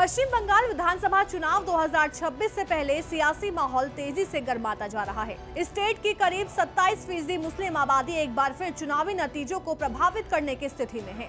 पश्चिम बंगाल विधानसभा चुनाव 2026 से पहले सियासी माहौल तेजी से गर्माता जा रहा है। स्टेट की करीब 27% मुस्लिम आबादी एक बार फिर चुनावी नतीजों को प्रभावित करने की स्थिति में है।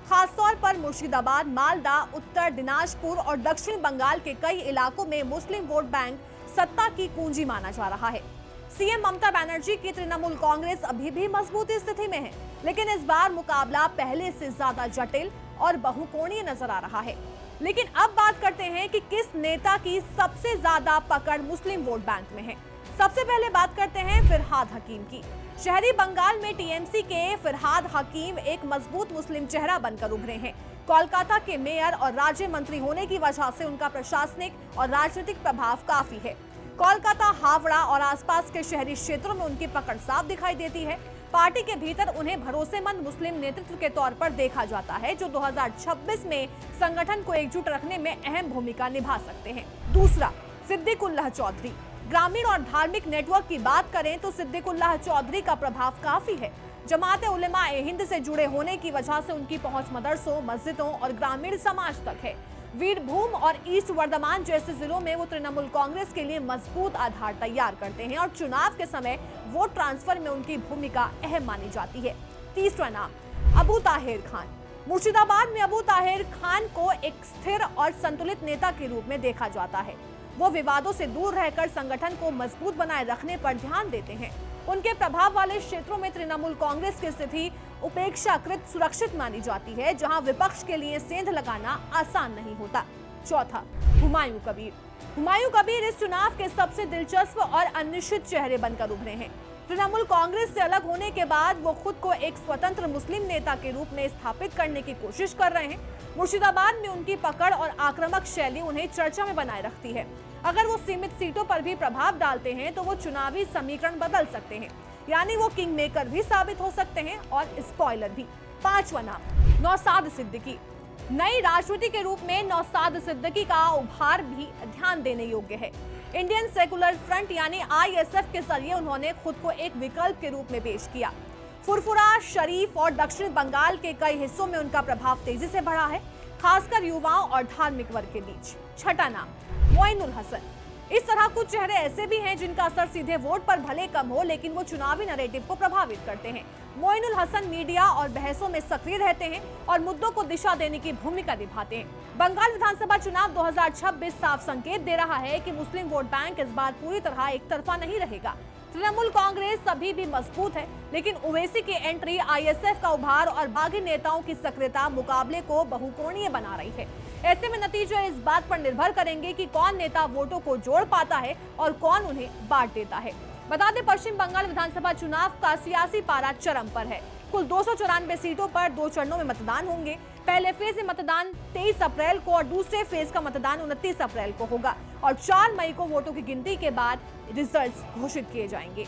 खासतौर पर मुर्शिदाबाद, मालदा, उत्तर दिनाजपुर और दक्षिण बंगाल के कई इलाकों में मुस्लिम वोट बैंक सत्ता की कुंजी माना जा रहा है। सीएम ममता बनर्जी की तृणमूल कांग्रेस अभी भी मजबूत स्थिति में है, लेकिन इस बार मुकाबला पहले से ज्यादा जटिल और बहुकोणीय नजर आ रहा है। लेकिन अब बात करते हैं कि किस नेता की सबसे ज्यादा पकड़ मुस्लिम वोट बैंक में है। सबसे पहले बात करते हैं फिरहाद हकीम की। शहरी बंगाल में टीएमसी के फिरहाद हकीम एक मजबूत मुस्लिम चेहरा बनकर उभरे हैं। कोलकाता के मेयर और राज्य मंत्री होने की वजह से उनका प्रशासनिक और राजनीतिक प्रभाव काफी है। कोलकाता, हावड़ा और आसपास के शहरी क्षेत्रों में उनकी पकड़ साफ दिखाई देती है। पार्टी के भीतर उन्हें भरोसेमंद मुस्लिम नेतृत्व के तौर पर देखा जाता है, जो 2026 में संगठन को एकजुट रखने में अहम भूमिका निभा सकते हैं। दूसरा, सिद्दीकुल्लाह चौधरी। ग्रामीण और धार्मिक नेटवर्क की बात करें तो सिद्दीकुल्लाह चौधरी का प्रभाव काफी है। जमाते उलेमा ए हिंद से जुड़े होने की वजह से उनकी पहुंच मदरसों, मस्जिदों और ग्रामीण समाज तक है। वीरभूम और ईस्ट वर्धमान जैसे जिलों में वो तृणमूल कांग्रेस के लिए मजबूत आधार तैयार करते हैं और चुनाव के समय वोट ट्रांसफर में उनकी भूमिका अहम मानी जाती है। तीसरा नाम, अबू ताहिर खान। मुर्शिदाबाद में अबू ताहिर खान को एक स्थिर और संतुलित नेता के रूप में देखा जाता है। वो विवादों से दूर रहकर संगठन को मजबूत बनाए रखने पर ध्यान देते हैं। उनके प्रभाव वाले क्षेत्रों में तृणमूल कांग्रेस की स्थिति उपेक्षाकृत सुरक्षित मानी जाती है, जहां विपक्ष के लिए सेंध लगाना आसान नहीं होता। चौथा, हुमायूं कबीर। हुमायूं कबीर इस चुनाव के सबसे दिलचस्प और अनिश्चित चेहरे बनकर उभरे हैं। तृणमूल कांग्रेस से अलग होने के बाद वो खुद को एक स्वतंत्र मुस्लिम नेता के रूप में स्थापित करने की कोशिश कर रहे हैं। मुर्शिदाबाद में उनकी पकड़ और आक्रामक शैली उन्हें चर्चा में बनाए रखती है। अगर वो सीमित सीटों पर भी प्रभाव डालते हैं तो वो चुनावी समीकरण बदल सकते हैं, यानी वो किंग मेकर भी साबित हो सकते हैं और स्पॉइलर भी। पांचवा नाम, नौशाद सिद्दीकी। नई राजनीति के रूप में नौशाद सिद्दीकी का उभार भी ध्यान देने योग्य है। इंडियन सेकुलर फ्रंट यानी आईएसएफ के जरिए उन्होंने खुद को एक विकल्प के रूप में पेश किया। फुरफुरा, शरीफ और दक्षिण बंगाल के कई हिस्सों में उनका प्रभाव तेजी से बढ़ा है, खासकर युवाओं और धार्मिक वर्ग के बीच। छठा नाम, मोइनुल हसन। इस तरह कुछ चेहरे ऐसे भी हैं जिनका असर सीधे वोट पर भले कम हो, लेकिन वो चुनावी नैरेटिव को प्रभावित करते हैं। मोइनुल हसन मीडिया और बहसों में सक्रिय रहते हैं और मुद्दों को दिशा देने की भूमिका निभाते हैं। बंगाल विधानसभा चुनाव 2026 साफ संकेत दे रहा है कि मुस्लिम वोट बैंक इस बार पूरी तरह एक तरफा नहीं रहेगा। तृणमूल कांग्रेस अभी भी मजबूत है, लेकिन ओवैसी की एंट्री, आईएसएफ का उभार और बागी नेताओं की सक्रियता मुकाबले को बहुकोणीय बना रही है। ऐसे में नतीजे इस बात पर निर्भर करेंगे कि कौन नेता वोटों को जोड़ पाता है और कौन उन्हें बांट देता है। बता दें, पश्चिम बंगाल विधानसभा चुनाव का सियासी पारा चरम पर है। कुल 294 सीटों पर 2 चरणों में मतदान होंगे। पहले फेज में मतदान 23 अप्रैल को और दूसरे फेज का मतदान 29 अप्रैल को होगा और 4 मई को वोटों की गिनती के बाद रिजल्ट्स घोषित किए जाएंगे।